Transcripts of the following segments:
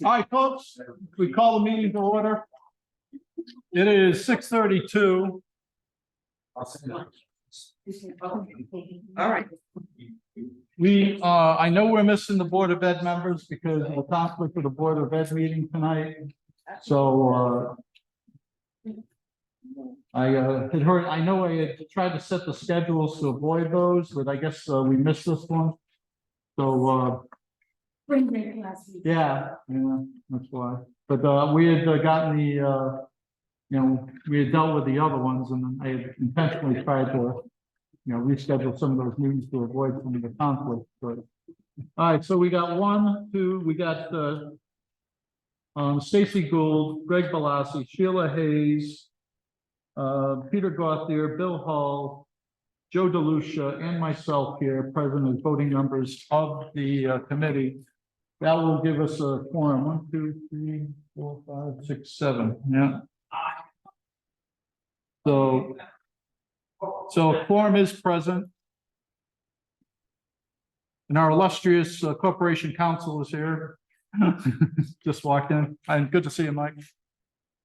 All right, folks, we call the meeting to order. It is 6:32. All right. I know we're missing the Board of Ed members because of the conflict with the Board of Ed meeting tonight. So, I had heard, I know I had tried to set the schedules to avoid those, but I guess we missed this one. So, Spring break last week. yeah, that's why. But we had gotten the, we had dealt with the other ones, and I had intentionally tried to, reschedule some of those meetings to avoid some of the conflict. But all right, so we got we got Stacy Gould, Greg Balassi, Sheila Hayes, Peter Gauthier, Bill Hall, Joe DeLucia, and myself here, present as voting members of the committee. That will give us a quorum. 1, 2, 3, 4, 5, 6, 7. Yeah. So a quorum is present. And our illustrious corporation counsel is here. Just walked in. And good to see you, Mike.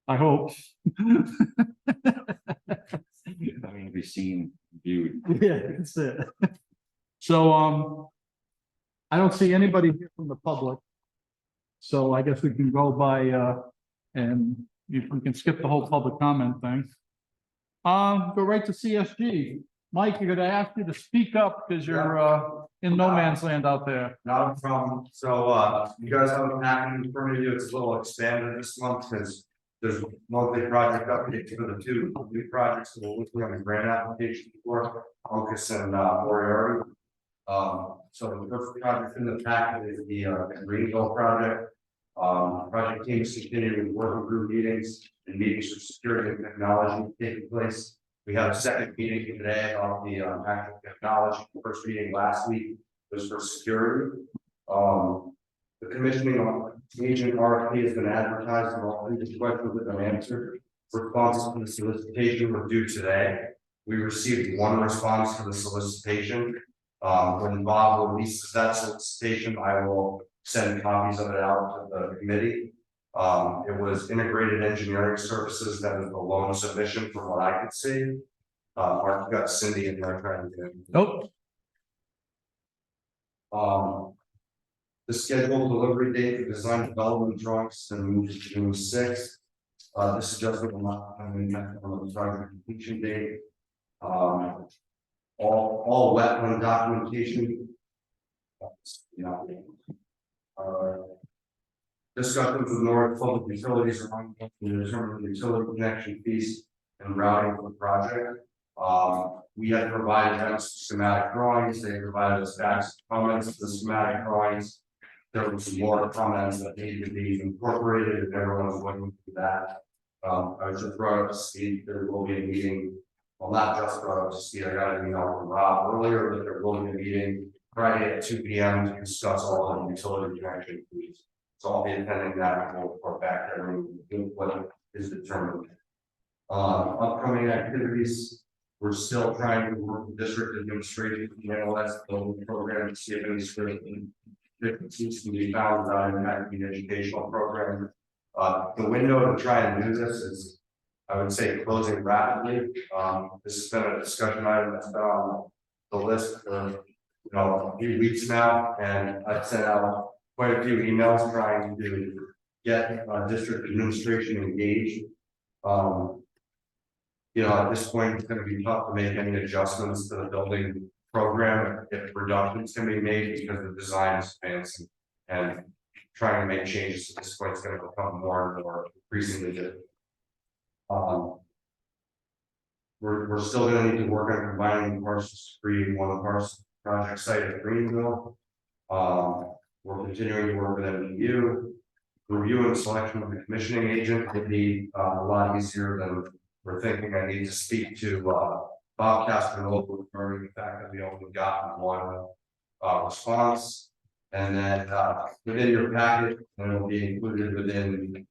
I hope. I mean, be seen, viewed. Yeah, that's it. So, I don't see anybody here from the public. So I guess we can go by, and we can skip the whole public comment thing. Go right to CSG. Mike, you're gonna ask you to speak up because you're, in no man's land out there. Not a problem. So, you guys have a packet in front of you. It's a little expanded this month because there's monthly project updates for the two new projects that we're looking at the grant application for, Focus and Moriarty. So the first project in the packet is the Greenville project. Project team is continuing working group meetings and meetings for security and technology taking place. We have a second meeting today on the actual technology. The first meeting last week was for security. The commissioning agent RFP has been advertised and all these questions have been answered. Responses to the solicitation were due today. We received one response to the solicitation. When Bob releases that solicitation, I will send copies of it out to the committee. It was integrated engineering services that was the loan submission from what I could see. Mark, you got Cindy in there trying to get. Nope. The scheduled delivery date for design development drawings and moved to June 6th. This is just on the project completion date. All wetland documentation. Discussions with Norwich Public Utilities around the determined utility connection fees and routing for the project. We had provided them schematic drawings. They provided us back comments to the schematic drawings. There were some more comments that needed to be incorporated, and everyone was looking for that. I was just brought up to speed. There will be a meeting. Well, not just brought up to speed. I got an email from Rob earlier that there will be a meeting Friday at 2 p.m. to discuss all the utility connection fees. So I'll be attending that and we'll report back to everyone what is determined. Upcoming activities. We're still trying to work with district administration to analyze the building program to see if any differences can be found in the educational program. The window to try and do this is, I would say, closing rapidly. This has been a discussion item that's been on the list for a few weeks now, and I've sent out quite a few emails trying to get district administration engaged. At this point, it's going to be tough to make any adjustments to the building program if reductions can be made because the design is advancing, and trying to make changes at this point is going to become more and more increasingly difficult. We're still going to need to work on combining parcels to create one parcel project site at Greenville. We're continuing to work with MDU. Review and selection of the commissioning agent would be a lot easier than we're thinking. I need to speak to Bob Castro regarding the fact that we only got one response. And then within your packet, and it will be included within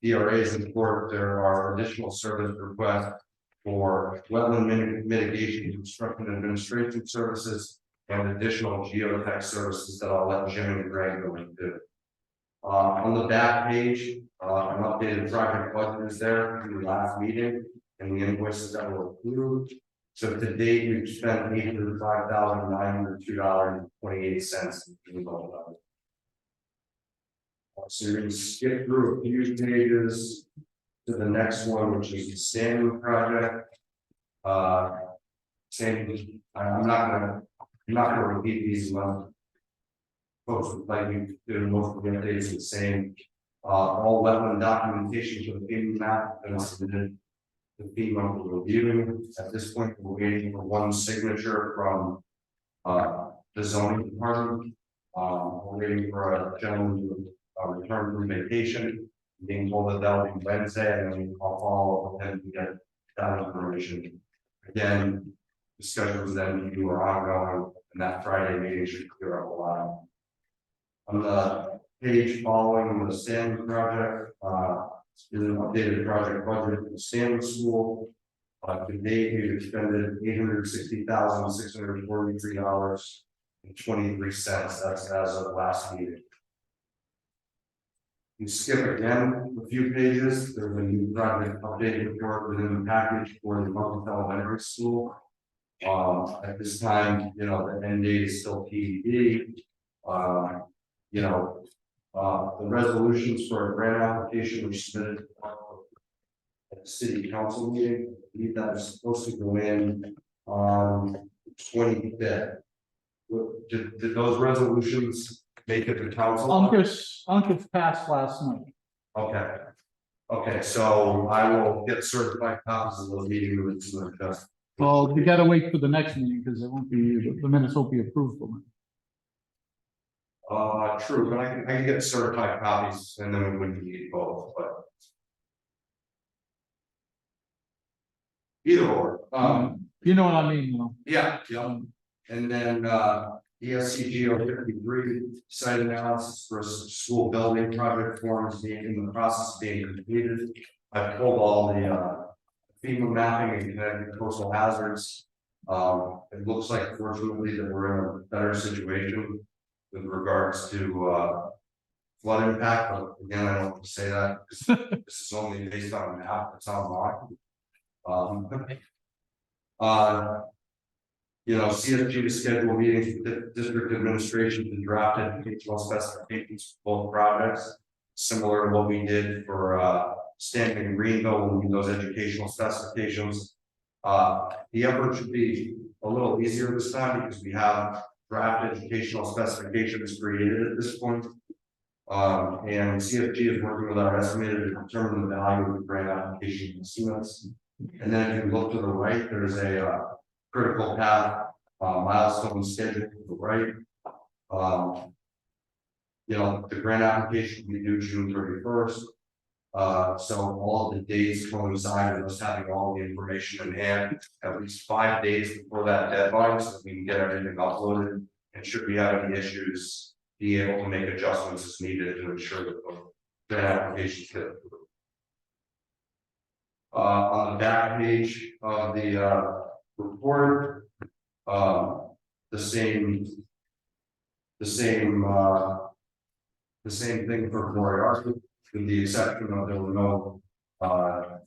DRA's report, there are additional service requests for wetland mitigation, construction administration services, and additional geotech services that I'll let Jim and Greg go into. On the back page, an updated project budget is there from the last meeting and the invoices that were approved. So to date, we've spent $805,902.28. So you're gonna skip through a few pages to the next one, which is the standing project. Same, I'm not gonna repeat these ones. Folks, like we did most of the updates the same. All wetland documentation for the FEMA map and submitted to FEMA for reviewing. At this point, we're waiting for one signature from the zoning department. We're waiting for a gentleman to return from vacation. Being told that that'll be Wednesday, and then I'll follow up with him to get that information. Again, discussions then you are ongoing, and that Friday meeting should clear up a lot. On the page following the standing project, is an updated project budget for the standing school. To date, we've expended $860,643.23. That's as of last meeting. You skip again a few pages. There's a new project updated report within the package for the Monmouth Elementary School. At this time, you know, the end date is still TBD. The resolutions for a grant application were submitted at the city council meeting. I believe that is supposed to go in on 25th. Did those resolutions make it to council? Uncas passed last night. Okay, so I will get certified copies of those meeting minutes. Well, you gotta wait for the next meeting because it won't be, the minutes won't be approved for it. True, but I can get certified copies and then we wouldn't need both, but. Either or, You know what I mean, you know? yeah. And then, ESCGO 53 site analysis for school building project forms being in the process of being completed. I've pulled all the, FEMA mapping and Connecticut coastal hazards. It looks like fortunately that we're in a better situation with regards to flood impact, but again, I don't want to say that because this is only based on an app, it's online. CFG to schedule meetings with district administration to draft educational specifications for both projects, similar to what we did for Stanton and Greenville when we did those educational specifications. The effort should be a little easier this time because we have draft educational specifications created at this point. And CFG is working with our estimator to determine the value of the grant application estimates. And then if you look to the right, there's a critical path milestone schedule to the right. The grant application will be due June 31st. So all of the dates coincide with us having all the information in hand at least 5 days before that deadline, so we can get everything uploaded. And should we have any issues, be able to make adjustments as needed to ensure that the grant applications get approved. On the back page of the report, the same thing for Moriarty, with the exception of there were no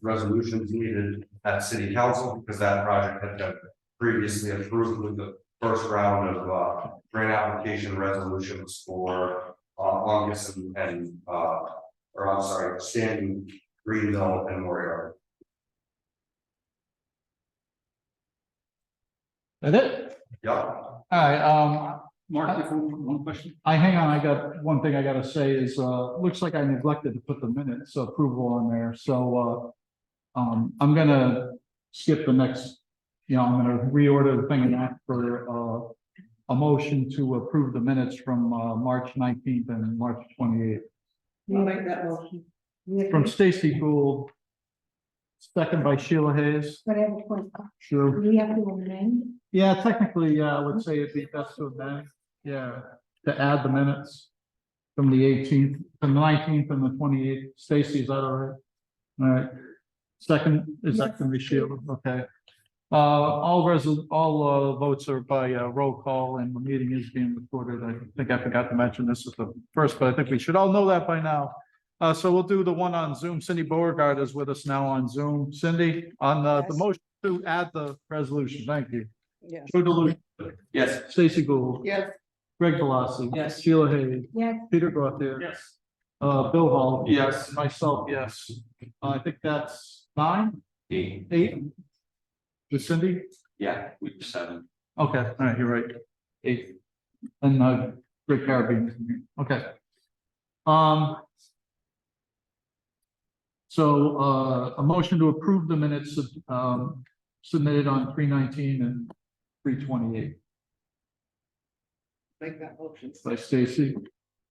resolutions needed at city council because that project had been previously approved with the first round of grant application resolutions for August and Standing, Greenville, and Moriarty. That's it? Yeah. All right, Mark, one question. hang on, I got one thing I gotta say is, looks like I neglected to put the minutes approval on there, so, I'm gonna skip the next, I'm gonna reorder the thing and ask for, a motion to approve the minutes from, March 19th and March 28th. You make that motion. From Stacy Gould, second by Sheila Hayes. But I have a question. Sure. Do we have to amend? Yeah, technically, I would say it'd be best to amend, to add the minutes from the 18th, from the 19th and the 28th. Stacy, is that all right? All right. Second, is that gonna be Sheila? Okay. All votes are by roll call and the meeting is being recorded. I think I forgot to mention this at the first, but I think we should all know that by now. So we'll do the one on Zoom. Cindy Beauregard is with us now on Zoom. Cindy, on the Yes. motion to add the resolution. Thank you. Yes. Joe DeLucia, Yes. Stacy Gould, Yes. Greg Velazzi. Yes. Sheila Hayes, Yes. Peter Gauthier. Yes. Bill Hall. Yes. Myself, yes. I think that's 9, 8. 8. With Cindy? Yeah, we were 7. Okay, all right, you're right. 8. And Greg Carabin. Okay. So a motion to approve the minutes submitted on 3/19 and 3/28 Make that motion. by Stacy,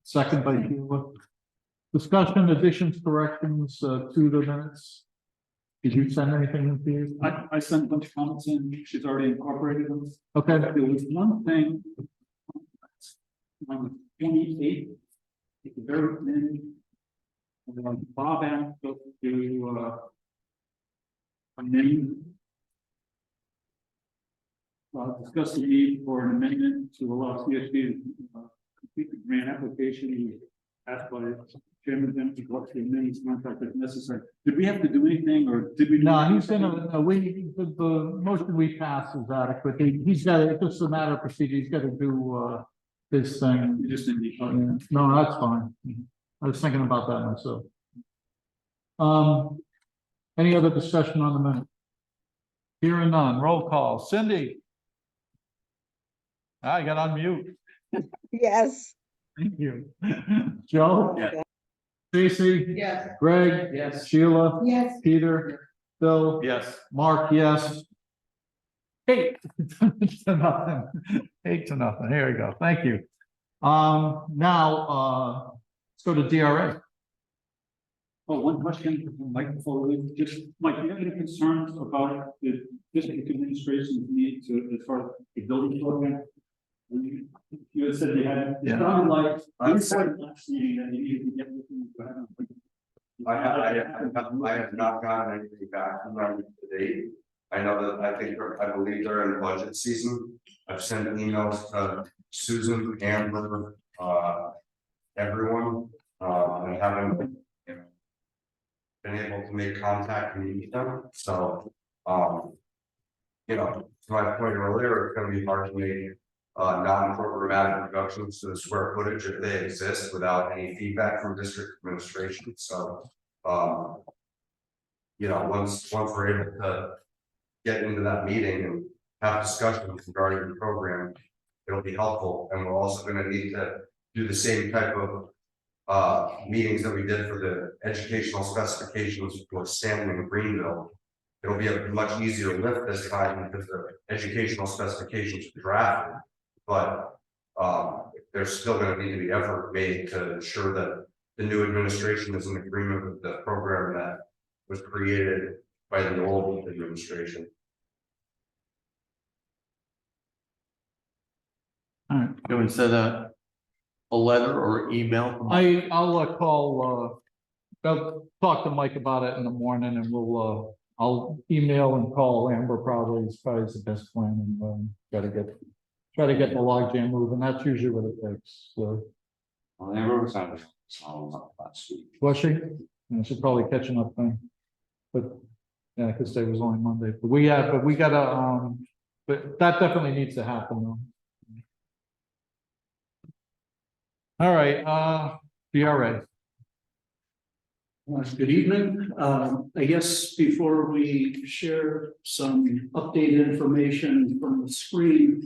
second by Sheila. Discussion, additions, corrections to the minutes. Did you send anything in to you? I sent a bunch of comments in, she's already incorporated them. Okay, There was one thing. On the 28th, at the very end. Bob asked us to, amend. Discuss the need for an amendment to allow CSD to complete the grant application. He asked by Chairman Dempsey what the amendments contract if necessary. Did we have to do anything or did we? no, he's gonna, the motion we passed is adequate. He's got, it's just a matter of procedure. He's got to do this thing. You just didn't need. No, that's fine. I was thinking about that myself. Any other discussion on the minute? Hearing none, roll call. Cindy? I got on mute. Yes. Thank you. Joe? Yeah. Stacy? Yes. Greg? Yes. Sheila? Yes. Peter? Bill? Yes. Mark, yes. 8 to nothing. 8 to nothing. Here we go. Thank you. Now, let's go to DRA. Oh, one question, Mike, before we leave, just, Mike, do you have any concerns about the district administration's need to, as far as the building program? You had said you had, it Yeah. sounded like, you said last meeting that you needed to get everything. I have not gotten anything back from them to date. I know that, I believe they're in budget season. I've sent emails to Susan, Amber, everyone, and haven't, you know, been able to make contact and meet them, so, you know, to my point earlier, it's gonna be hard to make non-programmatic reductions to the square footage if they exist without any feedback from district administration, so, you know, once we're able to get into that meeting and have discussions regarding the program, it'll be helpful, and we're also gonna need to do the same type of meetings that we did for the educational specifications for Stanton and Greenville. It'll be a much easier lift this time because the educational specifications are drafted, but there's still going to need to be effort made to ensure that the new administration is in agreement with the program that was created by the old administration. All right. Can we send a letter or email? I'll call, I'll talk to Mike about it in the morning and we'll, I'll email and call Amber probably is the best plan and try to get the logjam moving. That's usually what it takes. So. Well, Amber was on last week. Was she? And she's probably catching up then. But yeah, because today was only Monday. But we gotta but that definitely needs to happen though. All right, DRA. Good evening. I guess before we share some updated information from the screen,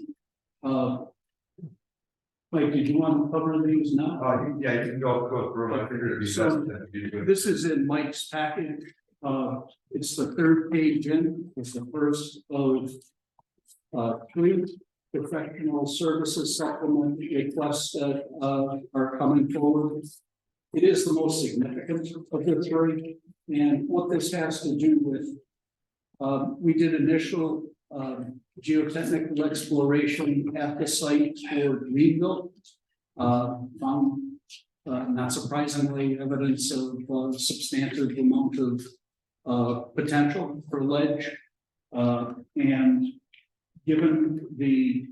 Mike, did you want to cover these now? Yeah, you can go through. I figured it'd be best if you do. This is in Mike's packet. It's the third page in. It's the first of 3 professional services supplement requests that are coming forward. It is the most significant of the 3, and what this has to do with, we did initial geotechnical exploration at the site for Greenville. Found, not surprisingly, evidence of substantive amount of potential for ledge. And given the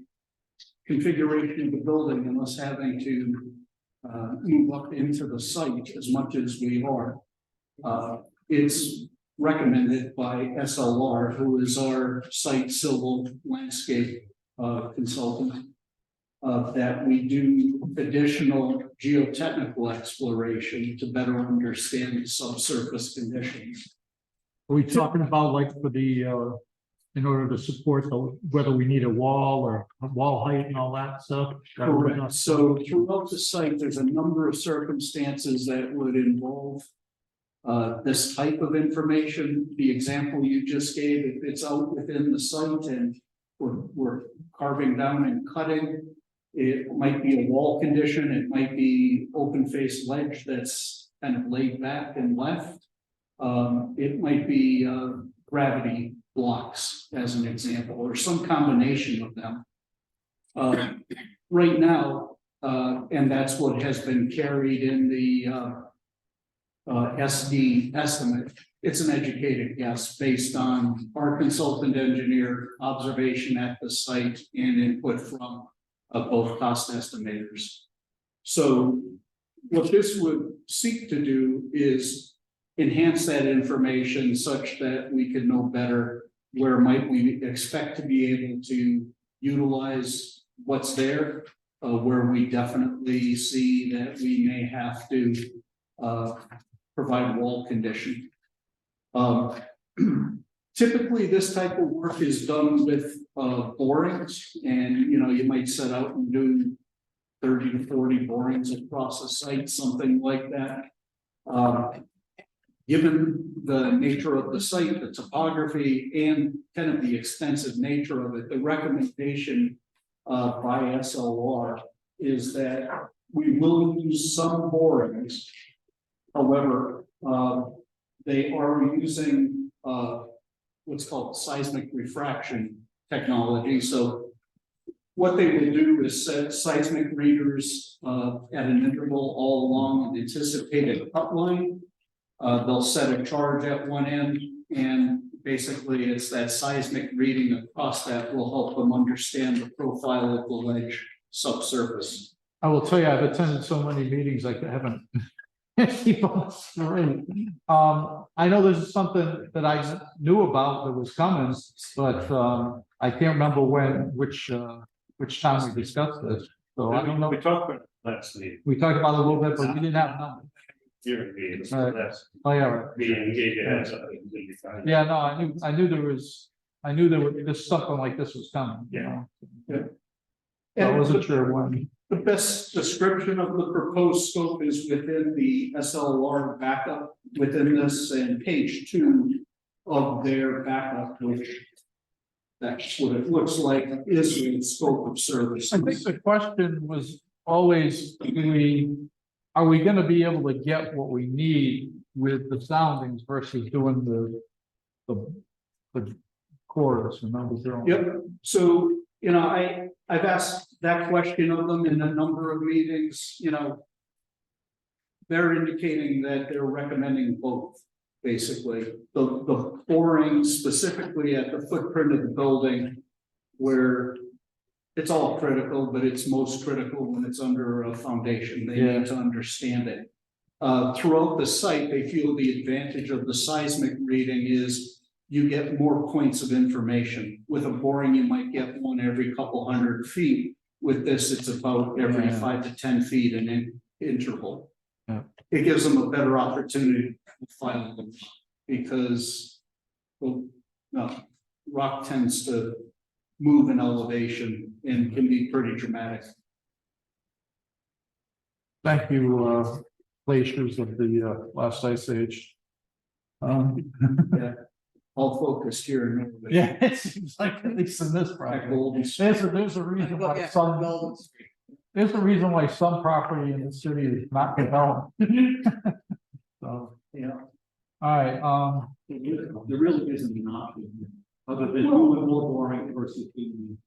configuration of the building and us having to move up into the site as much as we are, it's recommended by SLR, who is our site civil landscape consultant, that we do additional geotechnical exploration to better understand the subsurface conditions. Are we talking about like for the, in order to support the, whether we need a wall or a wall height and all that stuff? Correct. So throughout the site, there's a number of circumstances that would involve this type of information. The example you just gave, if it's out within the site and we're carving down and cutting, it might be a wall condition, it might be open face ledge that's kind of laid back and left. It might be gravity blocks as an example, or some combination of them. Right now, and that's what has been carried in the SD estimate. It's an educated guess based on our consultant engineer observation at the site and input from both cost estimators. So what this would seek to do is enhance that information such that we could know better where might we expect to be able to utilize what's there, where we definitely see that we may have to provide wall condition. Typically, this type of work is done with borings, and you might set out and do 30 to 40 borings across a site, something like that. Given the nature of the site, the topography, and kind of the extensive nature of it, the recommendation by SLR is that we will use some borings. However, they are using what's called seismic refraction technology. So what they will do is set seismic readers at an interval all along an anticipated cut line. They'll set a charge at one end, and basically it's that seismic reading across that will help them understand the profile of the ledge subsurface. I will tell you, I've attended so many meetings, I haven't. Keep on straight. I know this is something that I knew about that was coming, but I can't remember which time we discussed this. So I don't know. We talked about it last meeting. We talked about it a little bit, but we didn't have numbers. Your meeting, Right. that's Oh, yeah, right. being engaged in something completely fine. Yeah, no, I knew there was something like this was coming. you Yeah. know. I wasn't sure when. The best description of the proposed scope is within the SLR backup within this, and page 2 of their backup, which that's what it looks like is the scope of service. I think the question was always, are we gonna be able to get what we need with the soundings versus doing the chorus and numbers? Yep, so, I've asked that question of them in a number of meetings, they're indicating that they're recommending both, basically. The boring specifically at the footprint of the building, where it's all critical, but it's most critical when it's under a foundation. They need to understand it. Throughout the site, they feel the advantage of the seismic reading is you get more points of information. With a boring, you might get one every couple hundred feet. With this, it's about every 5 to 10 feet in interval. Yeah. It gives them a better opportunity to file them, because rock tends to move in elevation and can be pretty dramatic. Thank you, glaciers of the last ice age. Yeah. All focused here in Norwich. Yeah, it seems like at least in this project. There's a reason why some property in the city is not developed. So, Yeah. all right, There really isn't an option, other than doing more boring versus doing.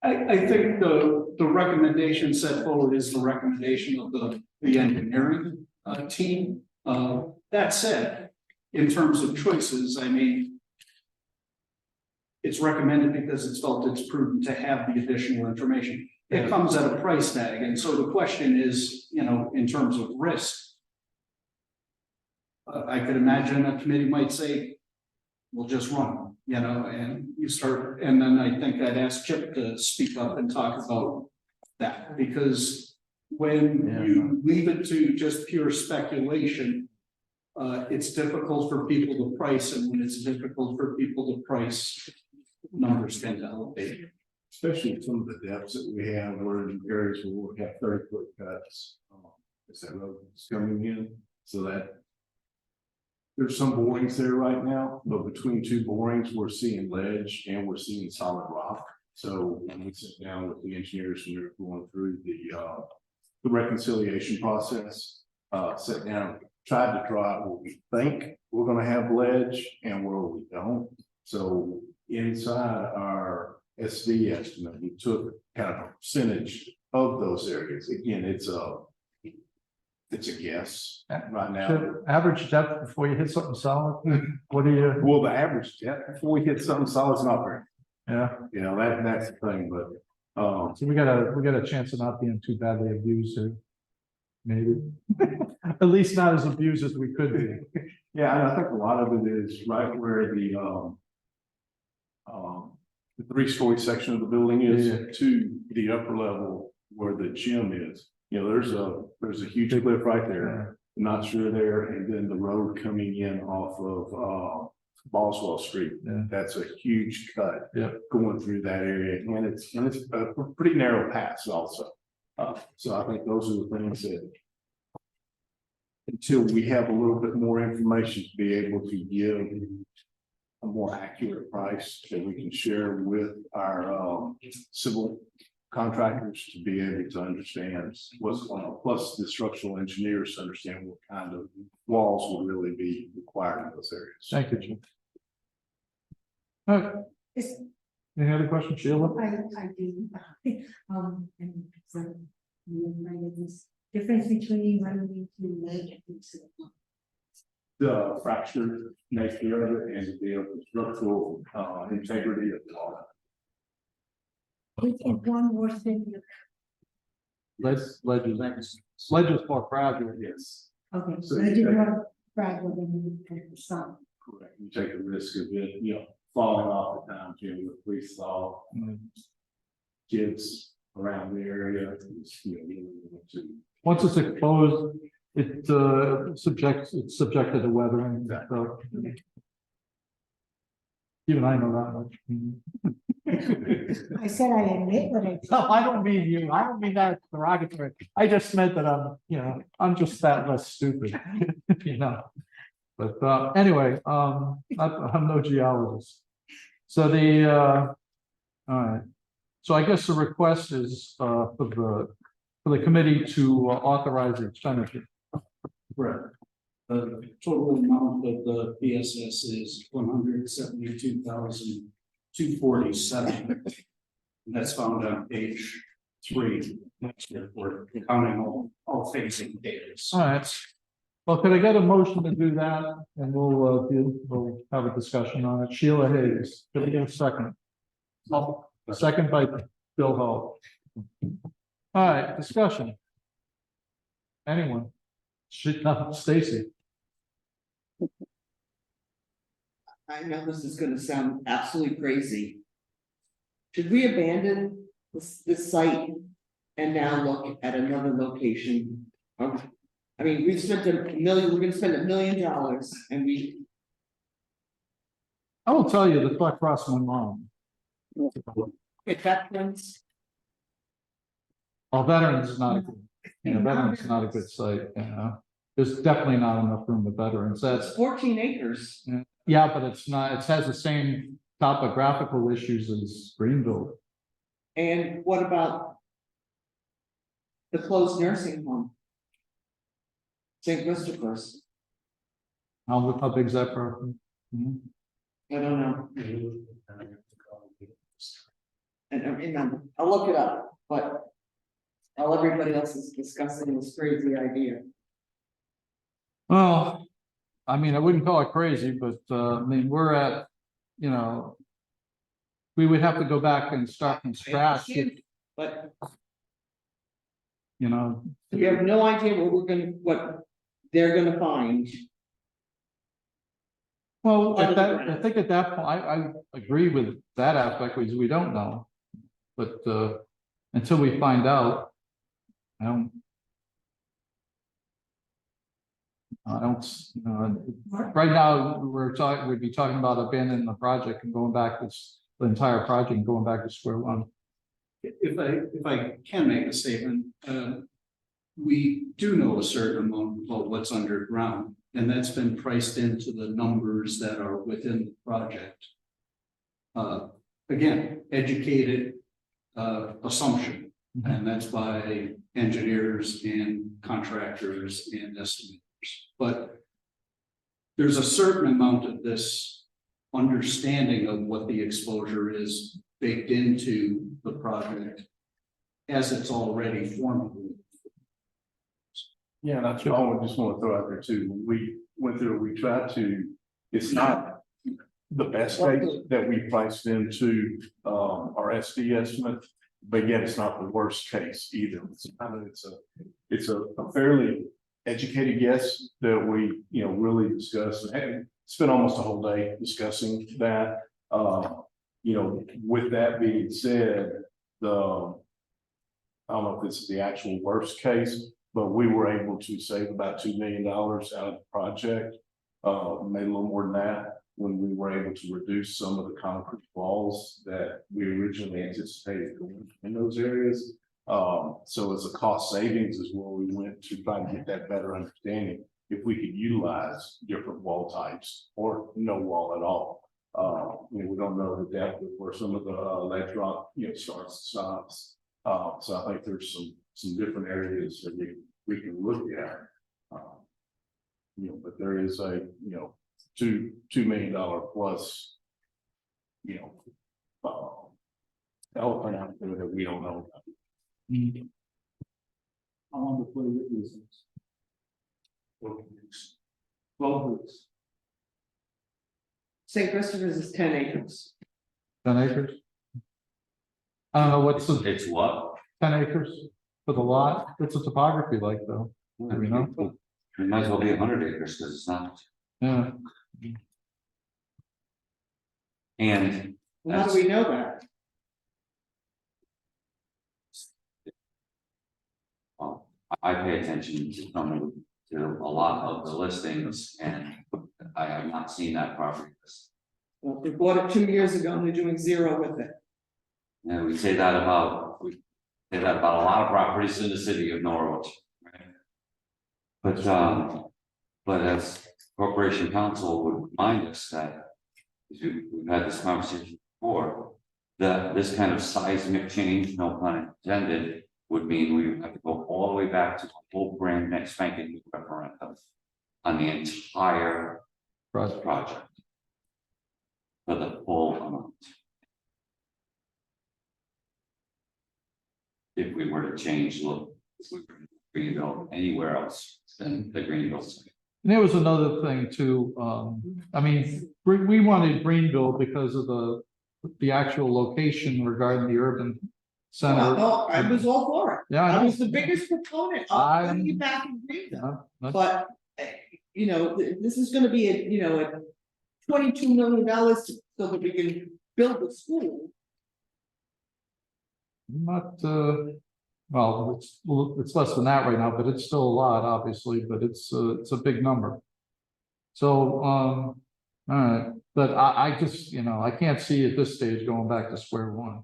I think the recommendation set forward is the recommendation of the engineering team. That said, in terms of choices, I mean, it's recommended because it's felt it's prudent to have the additional information. It comes at a price tag, and so the question is, you know, in terms of risk. I could imagine a committee might say, we'll just run, you know, and you start, and then I think I'd ask Chip to speak up and talk about that, because when you leave it to just pure speculation, it's difficult for people to price, and when it's difficult for people to price, numbers tend to elevate. Especially in some of the depths that we have, or in areas where we have 30-foot cuts. As that road is coming in, so that. There's some borings there right now, but between two borings, we're seeing ledge and we're seeing solid rock. So when we sit down with the engineers and we're going through the reconciliation process, sit down, tried to draw out what we think we're gonna have ledge and where we don't. So inside our SD estimate, we took kind of a percentage of those areas. Again, it's a guess right now. So average depth before you hit something solid, what do you, Well, the average depth before we hit something solid is not very, yeah, you know, that's the thing, but, so we got a chance of not being too badly abused here. Maybe, at least not as abused as we could be. yeah, and I think a lot of it is right where the 3-story section of the building is to the upper level where the gym is. You know, there's a huge cliff right there, not sure there, and then the road coming in off of Boswell Street. Yeah. That's a huge cut. Yeah. Going through that area, and it's a pretty narrow pass also. So I think those are the things that until we have a little bit more information to be able to give a more accurate price that we can share with our civil contractors to be able to understand what's going on, plus the structural engineers to understand what kind of walls will really be required in those areas. Thank you, Jim. All right. Is- Any other questions, Sheila? I do, and so, this difference between running into ledge and silicone. The fracture nature of it and the structural integrity of the wall. And one more thing, Ledge is more fragile. Yes, okay, So so I did more fragile than the sun. correct. You take the risk of it, you know, falling off the time, Jim, with we saw kids around the area. Once it's exposed, it's subjected to weathering. So. Even I know that much. I said I admit what I. No, I don't mean you. I don't mean that derogatory. I just meant that I'm just that less stupid, you know. But anyway, I'm no geologist. So all right. So I guess the request is for the committee to authorize the expenditure. Correct. The total amount of the PSS is $172,247. That's found on page 3. Next report, counting all phasing data. All right. Well, could I get a motion to do that? And we'll have a discussion on it. Sheila Hayes, could I get a second? Second by Bill Hall. All right, discussion. Anyone? Stacy. I know this is gonna sound absolutely crazy. Should we abandon this site and now look at another location? I mean, we've spent $1 million, we're gonna spend $1 million and I will tell you the thought crossed my mind. get veterans. Well, veterans is not a good, veterans is not a good site, you know. There's definitely not enough room for veterans. That's 14 acres. yeah, but it's not, it has the same topographical issues as Greenville. And what about the closed nursing home? St. Christopher's, How big's that property? I don't know. And I'll look it up, but while everybody else is discussing this crazy idea. Well, I mean, I wouldn't call it crazy, but I mean, we're at, we would have to go back and start from I scratch, understand, but you know. we have no idea what they're gonna find. Well, Under at the that, I ground. think at that point, I agree with that aspect, because we don't know. But, until we find out, you know, right now, we'd be talking about abandoning the project and going back the entire project and going back to square one. If I can make a statement, we do know a certain amount about what's underground, and that's been priced into the numbers that are within the project. Again, educated, assumption, and that's by engineers and contractors and estimators. But there's a certain amount of this understanding of what the exposure is baked into the project as it's already formulated. Yeah, and I just want to throw out there too, when we went through, we tried to, it's not the best case that we priced into our SD estimate, but yet it's not the worst case either. It's a fairly educated guess that we, you know, really discussed and spent almost a whole day discussing that. You know, with that being said, I don't know if this is the actual worst case, but we were able to save about $2 million out of the project, maybe a little more than that, when we were able to reduce some of the concrete walls that we originally anticipated going in those areas. So as a cost savings is where we went to try and get that better understanding, if we could utilize different wall types or no wall at all. You know, we don't know the depth of where some of the ledge rock, you know, starts and stops. So I think there's some different areas that we can look at. You know, but there is a, you know, $2 million plus, you know, elephant out there that we don't know about. How long before you use it? 12 weeks. St. Christopher's is 10 acres. 10 acres? I don't know, what's the It's what? 10 acres for the lot? What's the topography like though? Do we know? It might as well be 100 acres because it's not. Yeah, And How do we know that? well, I pay attention to a lot of the listings, and I have not seen that property list. Well, we bought it 2 years ago and they're doing 0 with it. And we say that about a lot of properties in the city of Norwich. Right? But as Corporation Council would remind us that we've had this conversation before, that this kind of seismic change, no pun intended, would mean we would have to go all the way back to the whole brand next spanking new referendum on the entire project for the full amount. If we were to change, look, if we were to Greenville anywhere else than the Greenville site. and there was another thing too, I mean, we wanted Greenville because of the actual location regarding the urban center. Well, I was all for it. Yeah, I I know. was the biggest proponent of putting it back in Greenville. But, you know, this is gonna be a $22 million so that we can build a school. Not, well, it's less than that right now, but it's still a lot, obviously, but it's a big number. So, all right, but I just, you know, I can't see at this stage going back to square one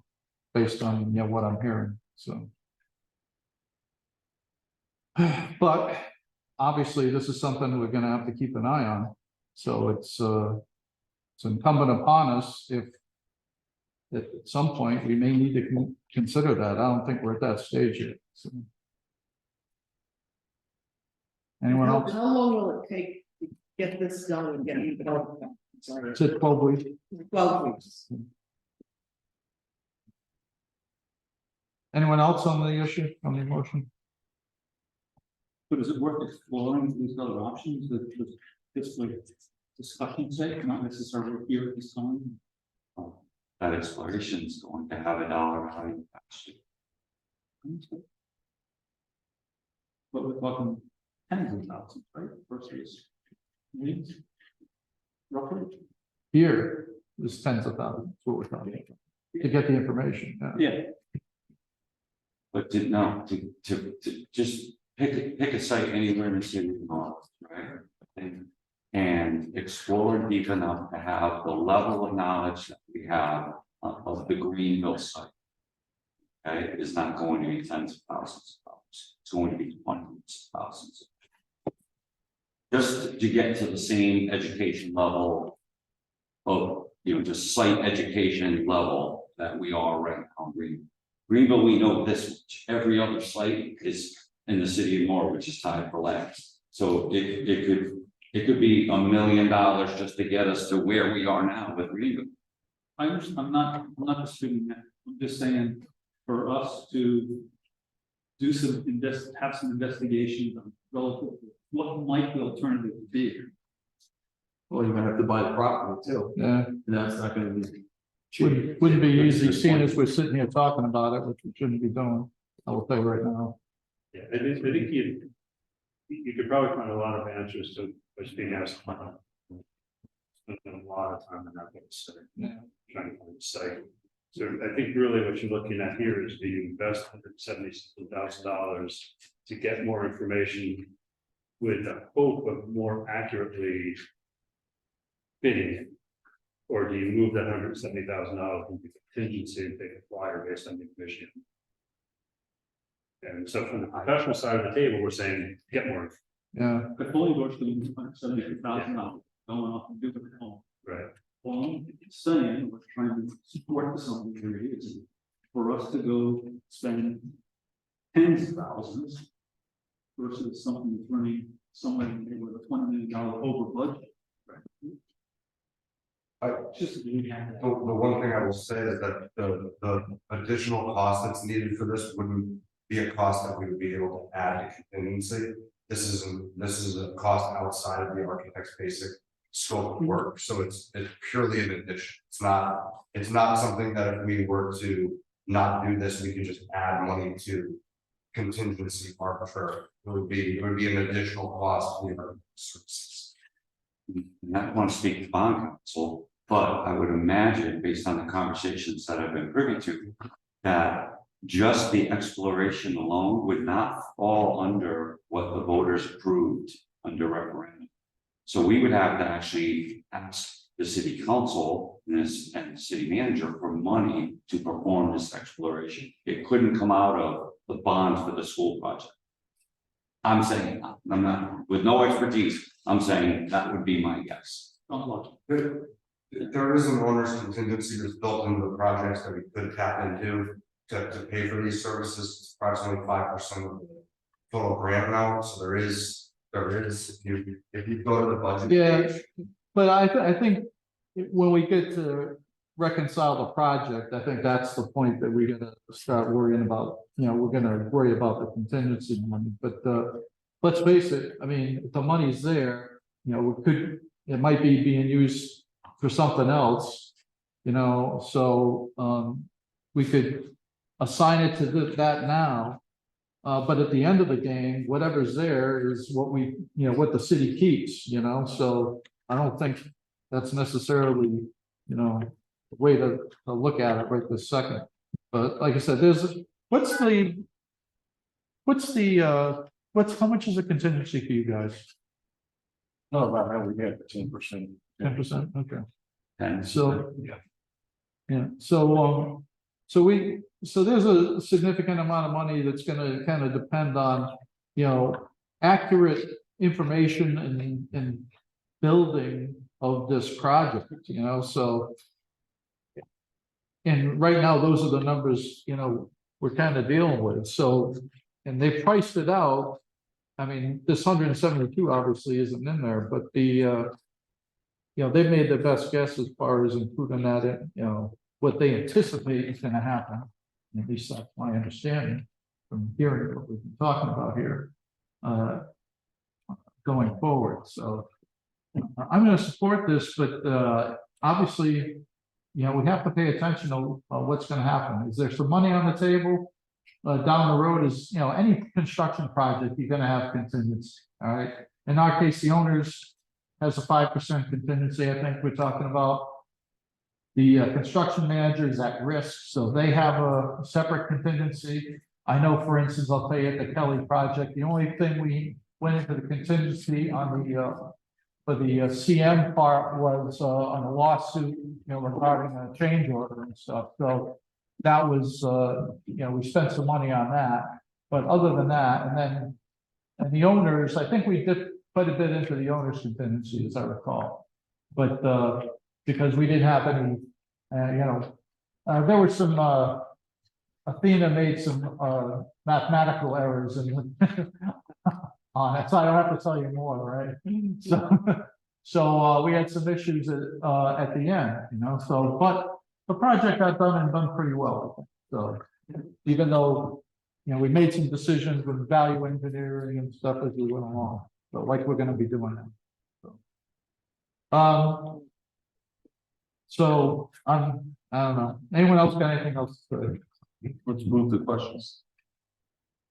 based on, you know, what I'm hearing, so. But obviously, this is something we're gonna have to keep an eye on. So it's incumbent upon us if at some point we may need to consider that. I don't think we're at that stage yet. So. Anyone else? How long will it take to get this done and get it built? Sorry. It's at 12 weeks. 12 weeks. Anyone else on the issue, on the motion? But is it worth exploring these other options that just like discussion sake, not necessarily here at this time? that exploration is going to have a dollar value attached to it. But we're talking tens of thousands, right, versus millions? Roughly? Here, there's tens of thousands, what we're talking about, to get the information. Yeah, But to just pick a site anywhere in the city of Norwich, right? And explore deep enough to have the level of knowledge that we have of the Greenville site. Okay, it is not going to be tens of thousands of dollars, it's going to be hundreds of thousands. Just to get to the same education level of, just site education level that we are right now in Greenville. Greenville, we know this much. Every other site is in the city of Norwich is tied for labs. So it could be $1 million just to get us to where we are now with Greenville. I understand, I'm not disputing that, I'm just saying, for us to do have some investigations on relative, to what might the alternative be? Well, you're gonna have to buy the property too, Yeah, and that's not gonna be. wouldn't be easy, seeing as we're sitting here talking about it, which we shouldn't be doing, I will tell you right now. Yeah, I think you could probably find a lot of answers to what's being asked. Spent a lot of time in that website, Yeah. trying to find the site. So I think really what you're looking at here is do you invest $170,000 to get more information with the hope of more accurately bidding it? Or do you move that $170,000 into contingency and take a flyer based on the information? And so from the professional side of the table, we're saying, get more, Yeah, I fully endorse the $172,000 going off and do it at home. right? Well, I'm saying, we're trying to support something here is for us to go spend tens of thousands versus something that's running somewhere in the neighborhood of $20 million over budget. Just the one thing I will say is that the additional cost that's needed for this wouldn't be a cost that we would be able to add to contingency. This is a cost outside of the architect's basic scope of work, so it's purely an addition. It's not something that if we were to not do this, we could just add money to contingency arbitrarily. It would be an additional cost for our services. And I don't want to speak to bond counsel, but I would imagine, based on the conversations that I've been privy to, that just the exploration alone would not fall under what the voters approved under referendum. So we would have to actually ask the city council and the city manager for money to perform this exploration. It couldn't come out of the bond for the school project. I'm saying, I'm not, with no expertise, I'm saying that would be my guess. There is an owner's contingency that's built into the projects that we could tap into to pay for these services. It's approximately 5% of the total grant amount, so there is, if you go to the budget. Yeah. page, but I think when we get to reconcile the project, I think that's the point that we're gonna start worrying about. We're gonna worry about the contingency money, but let's face it, I mean, if the money's there, it might be being used for something else, so we could assign it to that now. But at the end of the game, whatever's there is what what the city keeps, so I don't think that's necessarily, the way to look at it right this second. But like I said, how much is a contingency for you guys? No, right now we have 10%. 10%, okay. And So, yeah, so there's a significant amount of money that's gonna kind of depend on, accurate information and building of this project, so. And right now, those are the numbers, we're kind of dealing with, so, and they priced it out. I mean, this 172 obviously isn't in there, but they made their best guess as far as including that in, what they anticipate is gonna happen. At least that's my understanding from hearing what we've been talking about here, going forward. So I'm gonna support this, but obviously, we have to pay attention to what's gonna happen. Is there some money on the table? Down the road is, any construction project, you're gonna have contingency, all right? In our case, the owners has a 5% contingency, I think we're talking about. The construction manager is at risk, so they have a separate contingency. I know, for instance, I'll tell you at the Kelly project, the only thing we went into the contingency on the for the CM part was on a lawsuit, regarding a change order and stuff. So that was, we spent some money on that. But other than that, and the owners, I think we did quite a bit into the owners contingency, as I recall. But because we didn't have any, there were some, Athena made some mathematical errors and on it, so I don't have to tell you more, right? So we had some issues at the end, so, but the project got done and done pretty well, I think. So even though, we made some decisions with value engineering and stuff as we went along, so like we're gonna be doing now. So I don't know. Anyone else got anything else to say? Let's move to questions.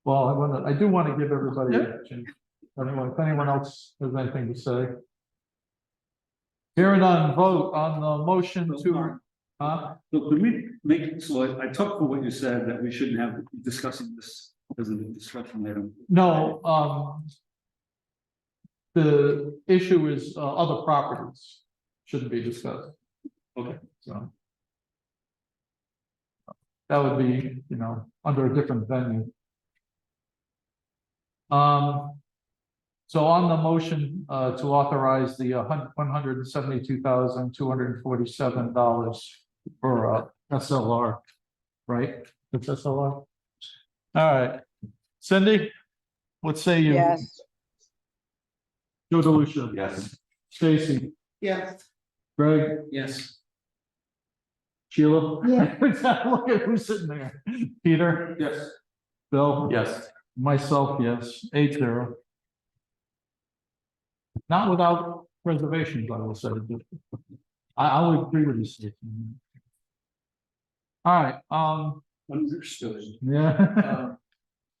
Well, I do want to give everybody a chance. If anyone else has anything to say. Hearing none, vote on the motion to, So can we make, so I took for what you said that we shouldn't have discussing this as a discussion item. no, the issue is other properties shouldn't be discussed. Okay. So that would be, under a different venue. So on the motion to authorize the $172,247 for SLR, right? It's SLR. All right, Cindy, what say you? Yes. Joe DeLucia. Yes. Stacy. Yes. Greg. Yes. Sheila. Yeah. Look at who's sitting there. Peter. Yes. Bill. Yes. Myself, yes. 8-0. Not without reservations, I will say. I would agree with you, Steve. All right, Understood. yeah.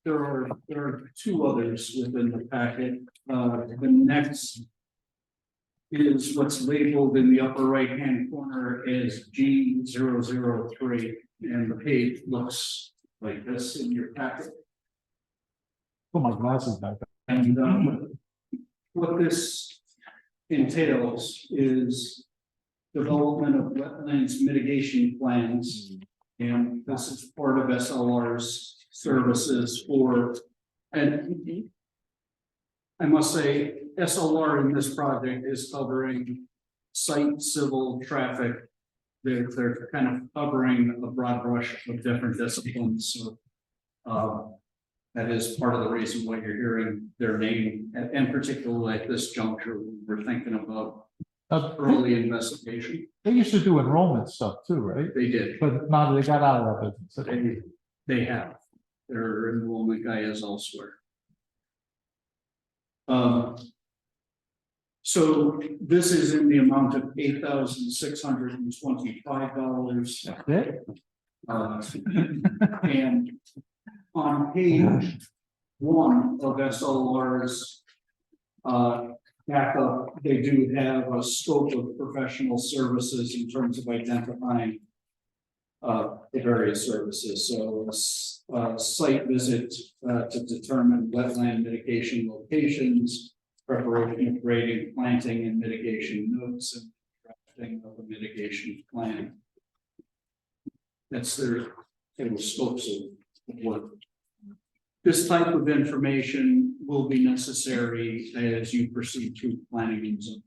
There are two others within the packet. The next is what's labeled in the upper right-hand corner as G003, and the page looks like this in your packet. Put my glasses back. And what this entails is development of wetlands mitigation plans. And this is part of SLR's services for, and I must say, SLR in this project is covering site, civil, traffic. They're kind of covering a broad brush of different disciplines, so that is part of the reason why you're hearing their name, and particularly at this juncture, we're thinking about early investigation. They used to do enrollment stuff too, right? They did, But now they got out of that business. they have, their enrollment guy is elsewhere. So this is in the amount of $8,625. And on page 1 of SLR's backup, they do have a scope of professional services in terms of identifying the various services. So site visit to determine wetland mitigation locations, preparation of grading, planting and mitigation notes, and drafting of a mitigation plan. That's their scopes of work. This type of information will be necessary as you proceed through planning and zoning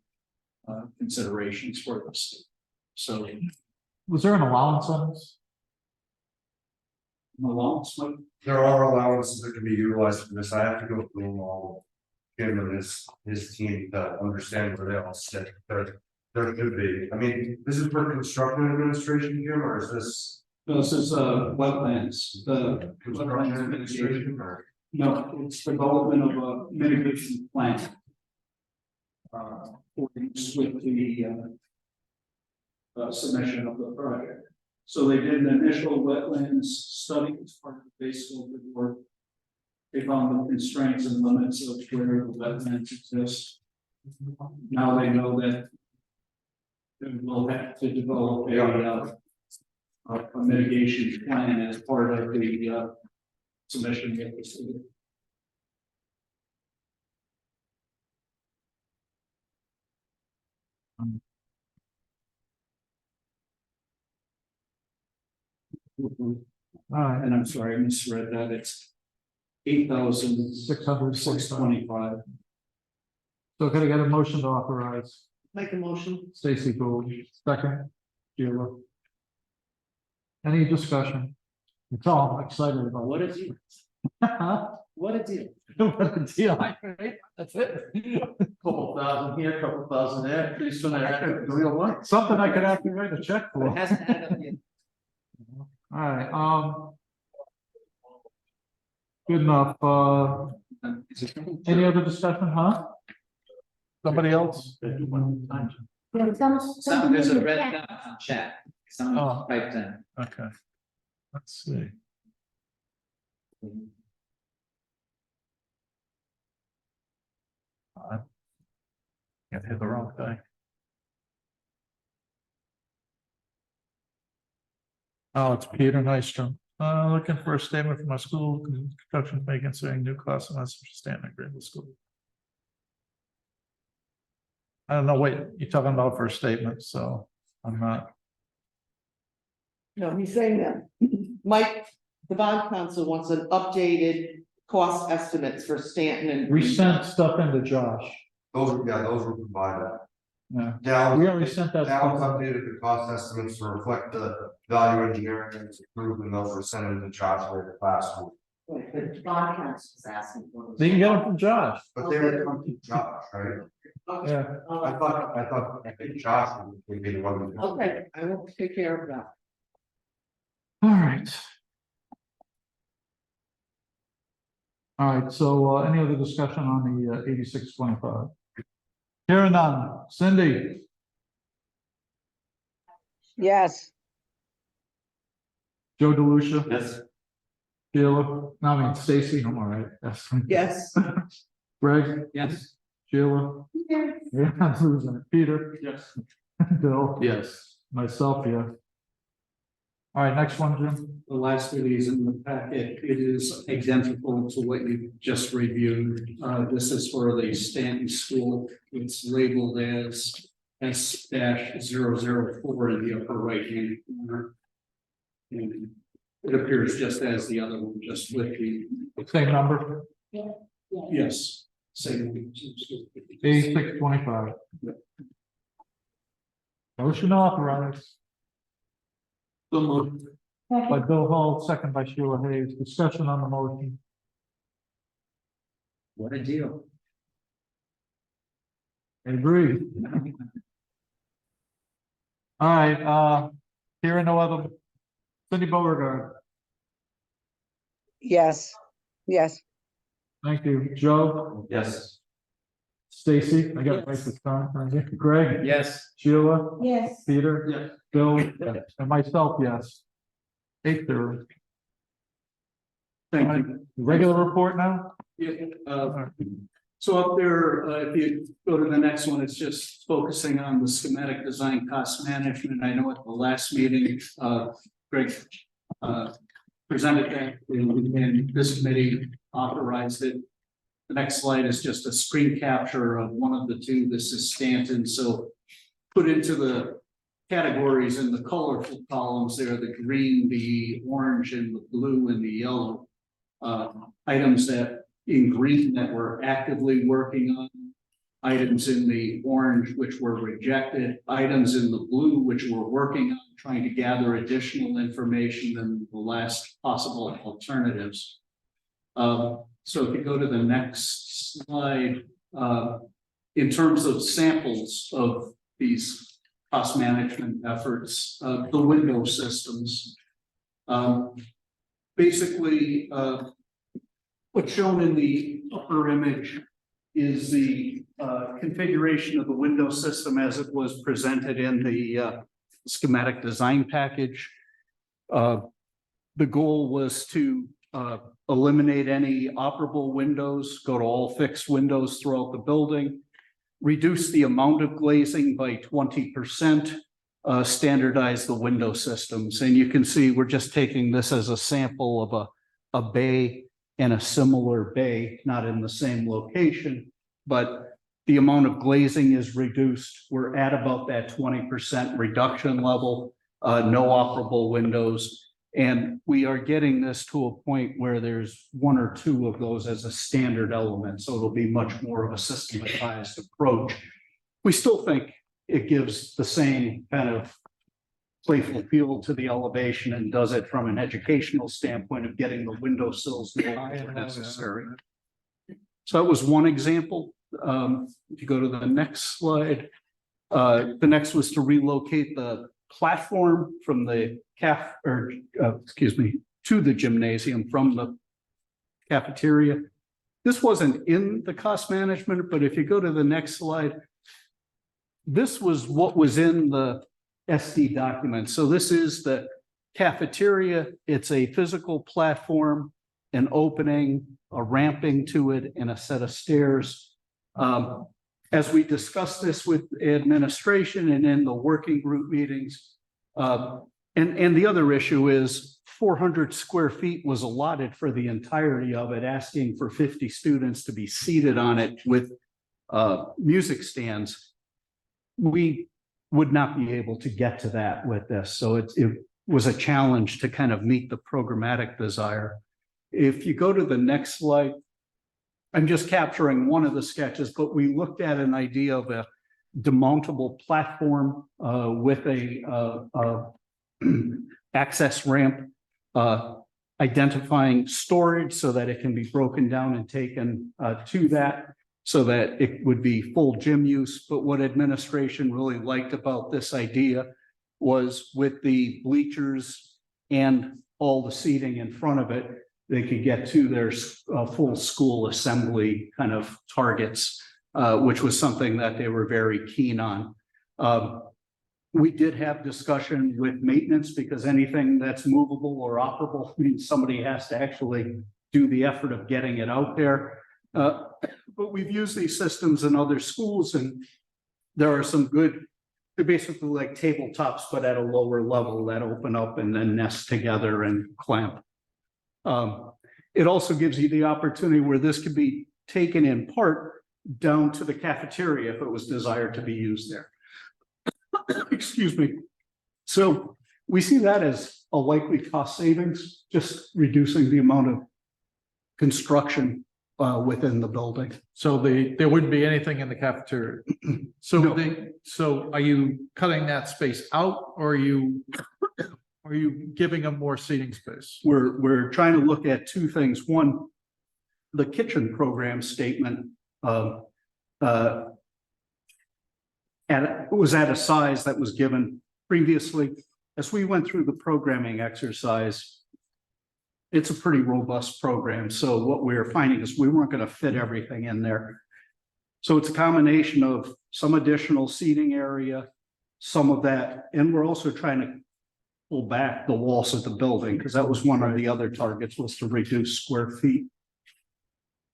considerations for this. So, Was there an allowance on this? allowance, like, There are allowances that can be utilized for this. I have to go through them all. Him and his team to understand where they all sit. There could be. I mean, this is for construction administration, Jim, or is this? this is wetlands, the Construction administration or? no, it's development of a mitigation plan. For use with the submission of the project. So they did an initial wetlands study as part of the base scope of work. They found the constraints and limits of where the wetlands exist. Now they know that they will have to develop a mitigation plan as part of the submission. They received. All right, And I'm sorry, I misread that. It's 8,625. so can I get a motion to authorize Make a motion. Stacy Gould, second, Sheila? Any discussion? It's all I'm excited about. What a deal, what a deal. What a deal. That's it. Couple thousand here, couple thousand there, pretty soon I have to. Something I could actually write a check for. It hasn't added up yet. All right, good enough, any other discussion, huh? Somebody else? There's There's a red dot on chat, Oh. someone typed in. Okay. Let's see. I hit the wrong thing. Oh, it's Peter Nystrom. Looking for a statement from my school construction vacancy, new class and standing grade with school. I don't know, wait, you're talking about for a statement, so I'm not. No, he's saying that Mike, the bond council wants an updated cost estimates for Stanton and. We sent stuff into Josh. Those were provided. Yeah, Down. we already sent that. Now stuff. updated the cost estimates to reflect the value engineering that's approved, and those were sent into Josh later last week. Wait, the bond council is asking for. those. They can get them from Josh. But they were coming to Josh, right? Okay. Yeah. I think Josh would be the one. Okay, I will take care of that. All right. All right, so any other discussion on the 8625? Hearing none. Cindy, Yes. Joe DeLucia, Yes. Sheila, no, I mean Stacy, I'm all right. Yes. Yes. Greg, Yes. Sheila, yeah, I'm losing it. Peter, Yes. Bill, Yes. myself, yeah. All right, next one, Jim. The last of these in the packet, it is identical to what you just reviewed. This is for the Stanton School. It's labeled as S-004 in the upper right hand corner. And it appears just as the other one, just with the, Same number, yes, same. 8625. Motion authorized. So moved. By Bill Hall, second by Sheila Hayes. Discussion on the motion. What a deal. Agreed. All right, hearing no other. Cindy Beauregard, Yes. Yes. thank you. Joe, Yes. Stacy, I got it right this time. Thank you. Greg, Yes. Sheila, Yes. Peter, Yes. Bill, and myself, yes. 8:30. Thank you. Regular report now? Yeah, so up there, if you go to the next one, it's just focusing on the schematic design cost management. I know at the last meeting, Greg presented that and this committee authorized it. The next slide is just a screen capture of one of the two. This is Stanton, so put into the categories in the colorful columns there, the green, the orange, and the blue and the yellow. Items that in green that we're actively working on, items in the orange which were rejected, items in the blue which we're working on, trying to gather additional information than the last possible alternatives. So if you go to the next slide, in terms of samples of these cost management efforts, the window systems. Basically, what's shown in the upper image is the configuration of the window system as it was presented in the schematic design package. The goal was to eliminate any operable windows, go to all fixed windows throughout the building, reduce the amount of glazing by 20%, standardize the window systems. And you can see we're just taking this as a sample of a bay and a similar bay, not in the same location, but the amount of glazing is reduced. We're at about that 20% reduction level, no operable windows. And we are getting this to a point where there's one or two of those as a standard element. So it'll be much more of a systematized approach. We still think it gives the same kind of playful feel to the elevation and does it from an educational standpoint of getting the windowsills where necessary. So that was one example. If you go to the next slide, the next was to relocate the platform from the to the gymnasium from the cafeteria. This wasn't in the cost management, but if you go to the next slide, this was what was in the SD document. So this is the cafeteria. It's a physical platform, an opening, a ramping to it, and a set of stairs. As we discussed this with administration and in the working group meetings, and the other issue is 400 square feet was allotted for the entirety of it, asking for 50 students to be seated on it with music stands. We would not be able to get to that with this. So it was a challenge to kind of meet the programmatic desire. If you go to the next slide, I'm just capturing one of the sketches, but we looked at an idea of a demountable platform with a access ramp, identifying storage so that it can be broken down and taken to that, so that it would be full gym use. But what administration really liked about this idea was with the bleachers and all the seating in front of it, they could get to their full school assembly kind of targets, which was something that they were very keen on. We did have discussion with maintenance because anything that's movable or operable means somebody has to actually do the effort of getting it out there. But we've used these systems in other schools, and there are some good, they're basically like tabletops, but at a lower level that open up and then nest together and clamp. It also gives you the opportunity where this could be taken in part down to the cafeteria if it was desired to be used there. Excuse me. So we see that as a likely cost savings, just reducing the amount of construction within the building. So there wouldn't be anything in the cafeteria. So No. so are you cutting that space out, or are you giving them more seating space? We're trying to look at two things. One, the kitchen program statement and it was at a size that was given previously. As we went through the programming exercise, it's a pretty robust program. So what we're finding is we weren't going to fit everything in there. So it's a combination of some additional seating area, some of that, and we're also trying to pull back the walls of the building because that was one of the other targets, was to reduce square feet.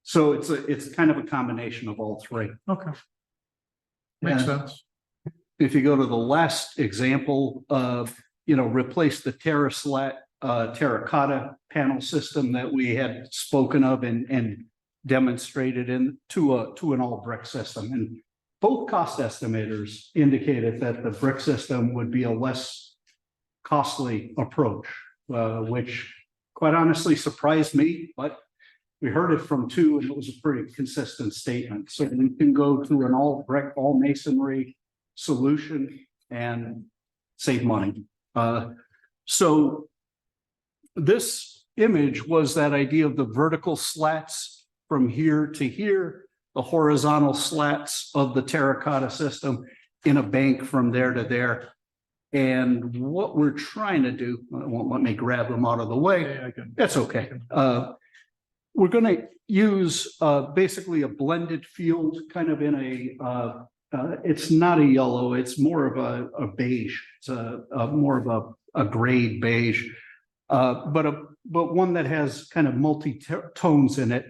So it's kind of a combination of all three. Okay. Makes And sense. if you go to the last example of, replace the terracotta panel system that we had spoken of and demonstrated to an all brick system. And both cost estimators indicated that the brick system would be a less costly approach, which quite honestly surprised me, but we heard it from two and it was a pretty consistent statement. So we can go to an all brick, all masonry solution and save money. So this image was that idea of the vertical slats from here to here, the horizontal slats of the terracotta system in a bank from there to there. And what we're trying to do, it won't let me grab them out of the way. Yeah, I can. That's okay. We're going to use basically a blended field kind of in It's not a yellow, it's more of a beige. It's more of a grade beige. But one that has kind of multi-tones in it.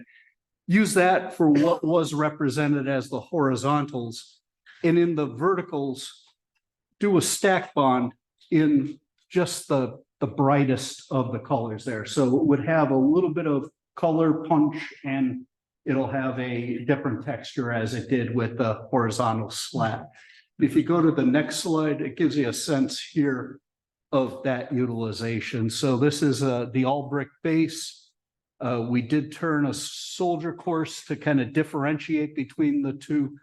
Use that for what was represented as the horizontals. And in the verticals, do a stack bond in just the brightest of the colors there. So it would have a little bit of color punch and it'll have a different texture as it did with the horizontal slat. If you go to the next slide, it gives you a sense here of that utilization. So this is the all brick base. We did turn a soldier course to kind of differentiate between the two.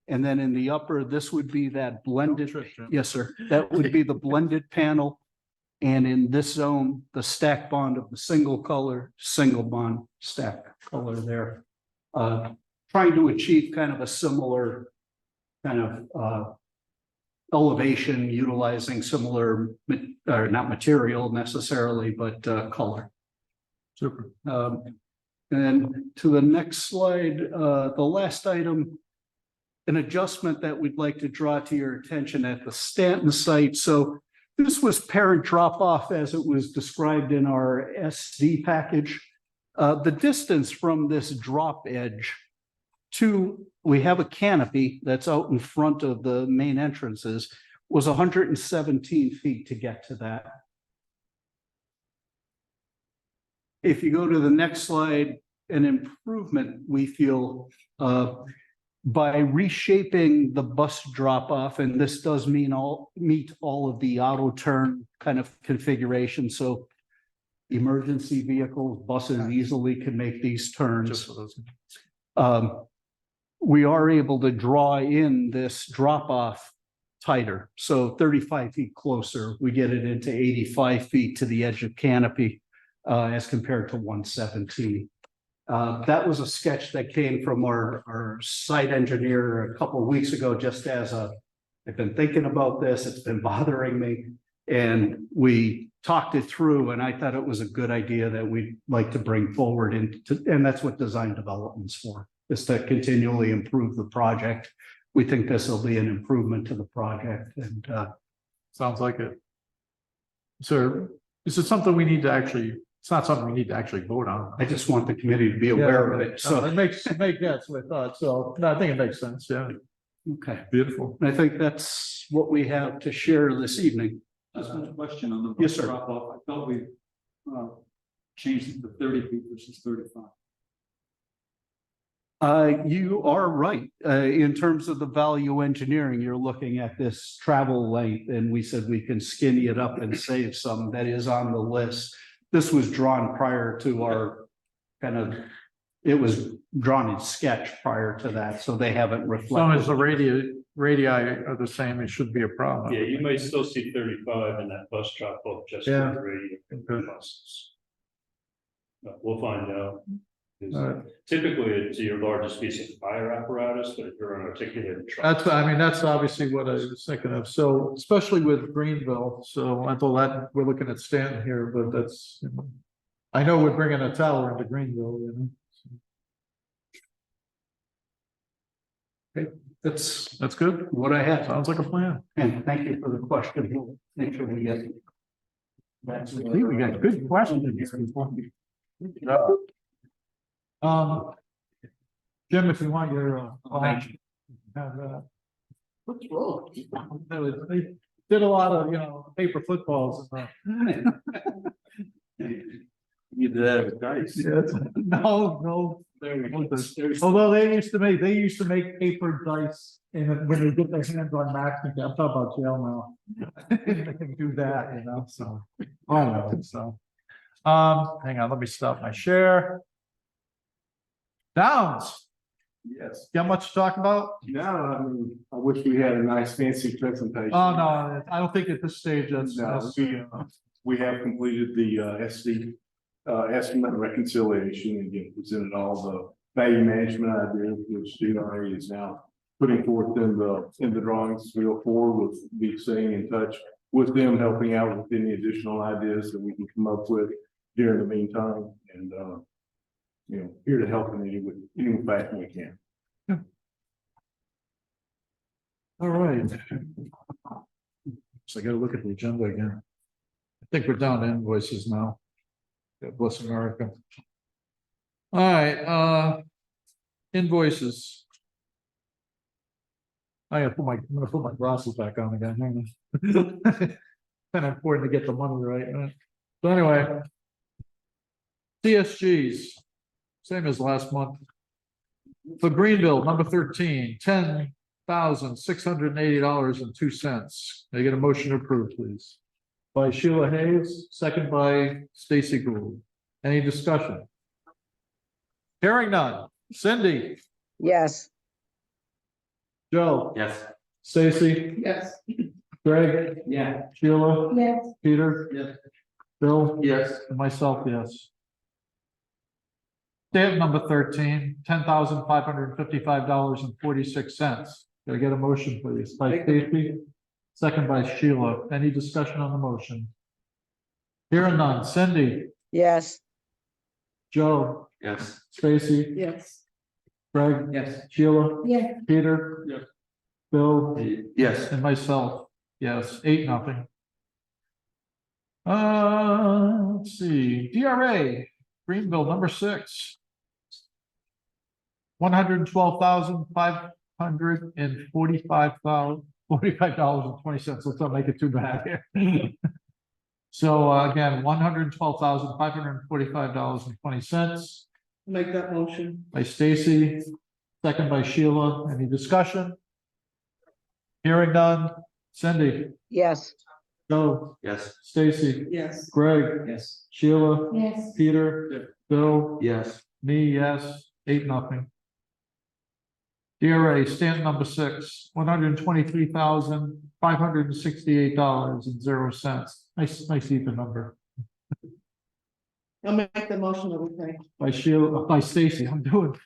And then in the upper, this would be that blended, yes, sir. That would be the blended panel. And in this zone, the stack bond of the single color, single bond stack color there. Trying to achieve kind of a similar kind of elevation, utilizing similar, or not material necessarily, but color. Super. And to the next slide, the last item, an adjustment that we'd like to draw to your attention at the Stanton site. So this was parent drop off as it was described in our SD package. The distance from this drop edge to, we have a canopy that's out in front of the main entrances, was 117 feet to get to that. If you go to the next slide, an improvement we feel by reshaping the bus drop off, and this does meet all of the auto turn kind of configuration. So emergency vehicles, buses easily can make these turns. We are able to draw in this drop off tighter. So 35 feet closer, we get it into 85 feet to the edge of canopy as compared to 117. That was a sketch that came from our site engineer a couple of weeks ago, just as I've been thinking about this, it's been bothering me. And we talked it through and I thought it was a good idea that we'd like to bring forward and that's what design development's for, is to continually improve the project. We think this will be an improvement to the project and sounds like it. So is it something we need to actually, it's not something we need to actually vote on. I just want the committee to be aware of it. So it makes that's what I thought. So no, I think it makes sense. Yeah. Okay. Beautiful. I think that's what we have to share this evening. Just one question on the Yes, sir. drop off. I thought we changed it to 30 feet versus 35. You are right. In terms of the value engineering, you're looking at this travel length and we said we can skinny it up and save some. That is on the list. This was drawn prior to our it was drawn in sketch prior to that, so they haven't As long reflected. as the radii are the same, it shouldn't be a problem. Yeah, you might still see 35 in that bus drop off just for Yeah. the radio buses. But we'll find out. 'Cause All right. typically, it's your largest piece of fire apparatus, but if you're an articulated truck. That's obviously what I was thinking of. So especially with Greenville, so I thought that we're looking at Stanton here, but that's, I know we're bringing a tower into Greenville, Okay, That's good. what I have. Sounds like a plan. And thank you for the question. We'll make sure we get. We got good questions. Jim, if you want your, What's wrong? they did a lot of, paper footballs. You did that with dice. No. Although they used to make paper dice and when they get their hands on Mac, I'm talking about jail now. They can do that, so. Oh, no, so. Hang on, let me stop my share. Downs, Yes. got much to talk about? No, I wish we had a nice fancy presentation. Oh, no, I don't think at this stage that's. We have completed the SD estimate and reconciliation and again presented all the value management ideas, which DRA is now putting forth in the drawings. We go forward with be staying in touch with them, helping out with any additional ideas that we can come up with during the meantime, and here to help in any fashion we can. All right. So I gotta look at the agenda again. I think we're down to invoices now. God bless America. All right, invoices. I'm gonna put my glasses back on again. Hang on. Kind of important to get the money right. So anyway. CSGs, same as last month. For Greenville, number 13, $10,680.02. May I get a motion to approve, please? By Sheila Hayes, second by Stacy Gould. Any discussion? Hearing none. Cindy, yes, Joe, Yes. Stacy, Yes. Greg, Yeah. Sheila, yes, Peter, Yes. Bill, Yes. and myself, yes. Stamp number 13, $10,555.46. Can I get a motion, please? By Make Stacy, second by Sheila. Any discussion on the motion? Hearing none. Cindy, yes, Joe, Yes. Stacy, Yes. Greg, Yes. Sheila, yes, Peter. Yes. Bill, Yes. and myself, yes, 8-0. Let's see, DRA, Greenville, number 6. $112,545.20. Let's not make it too bad here. So again, $112,545.20 Make that motion. by Stacy, second by Sheila. Any discussion? Hearing none. Cindy, yes, Joe, Yes. Stacy, Yes. Greg, Yes. Sheila, yes, Peter, Bill, Yes. me, yes, 8-0. DRA, stamp number 6, $123,568.00. Nice even number. I'll make the motion that we pay. By Sheila, by Stacy, I'm doing.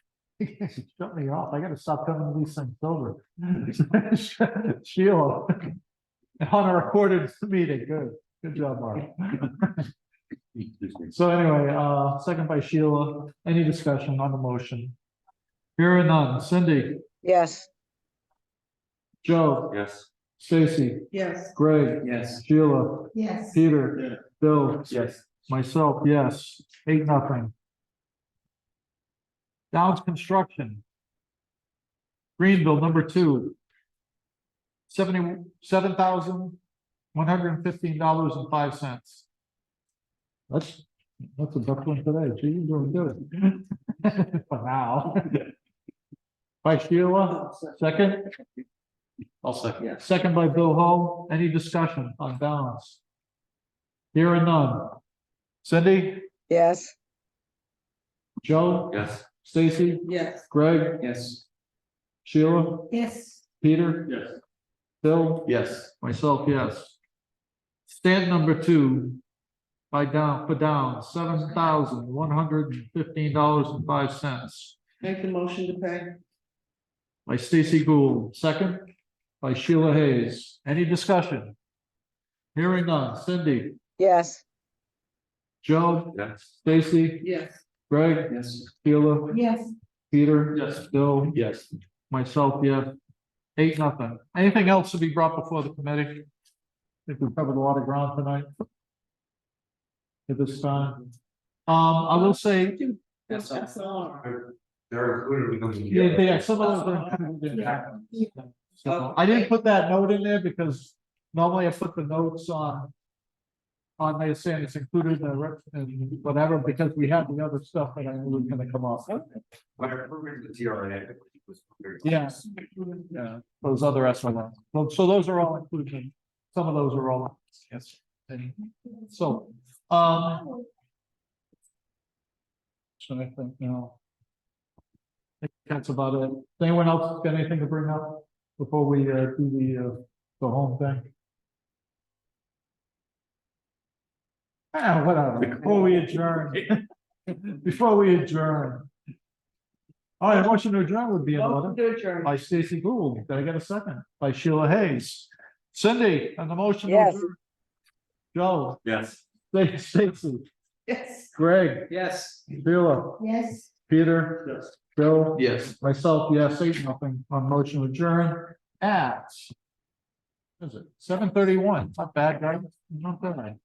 Shut me off. I gotta stop coming to these things over. Sheila. On a recorded meeting. Good job, Mark. So anyway, second by Sheila. Any discussion on the motion? Hearing none. Cindy, yes, Joe, Yes. Stacy, Yes. Greg, Yes. Sheila, yes, Peter, Bill, Yes. myself, yes, 8-0. Downs Construction. Greenville, number 2. $77,115.05. That's a tough one today. Gee, you're doing good. For now. By Sheila, second, I'll second. Yes. second by Bill Hull. Any discussion on balance? Hearing none. Cindy, yes, Joe, Yes. Stacy, Yes. Greg, Yes. Sheila, yes, Peter, Yes. Bill, Yes. myself, yes. Stand number 2. For down, $7,115.05. Make the motion to pay. By Stacy Gould, second by Sheila Hayes. Any discussion? Hearing none. Cindy, yes, Joe, Yes. Stacy, Yes. Greg, Yes. Sheila, yes, Peter. Yes. Bill, Yes. myself, yes. 8-0. Anything else to be brought before the committee? I think we've covered a lot of ground tonight. At this time. I will say, That's all. They're included because of. yeah, some of those are included in that. So I didn't put that note in there because normally I put the notes on. On there saying it's included in the and whatever, because we have the other stuff that I knew was gonna come off. When I approved the TRA. Yes. Yeah, those other SLS. So those are all included. Some of those are all, yes. And so, so I think, I think that's about it. Anyone else got anything to bring up before we do the home thing? Whatever, before we adjourn. Before we adjourn. All right, motion to adjourn would be in order. Motion to adjourn. By Stacy Gould, did I get a second? By Sheila Hayes. Cindy, on the motion. to Yes. adjourn. Joe, Yes. Stacy, Yes. Greg, Yes. Sheila, yes. Peter, Yes. Bill. Yes. Myself, yes, 8-0 on motion to adjourn. at. What is it? 7:31, not bad, guys, not bad.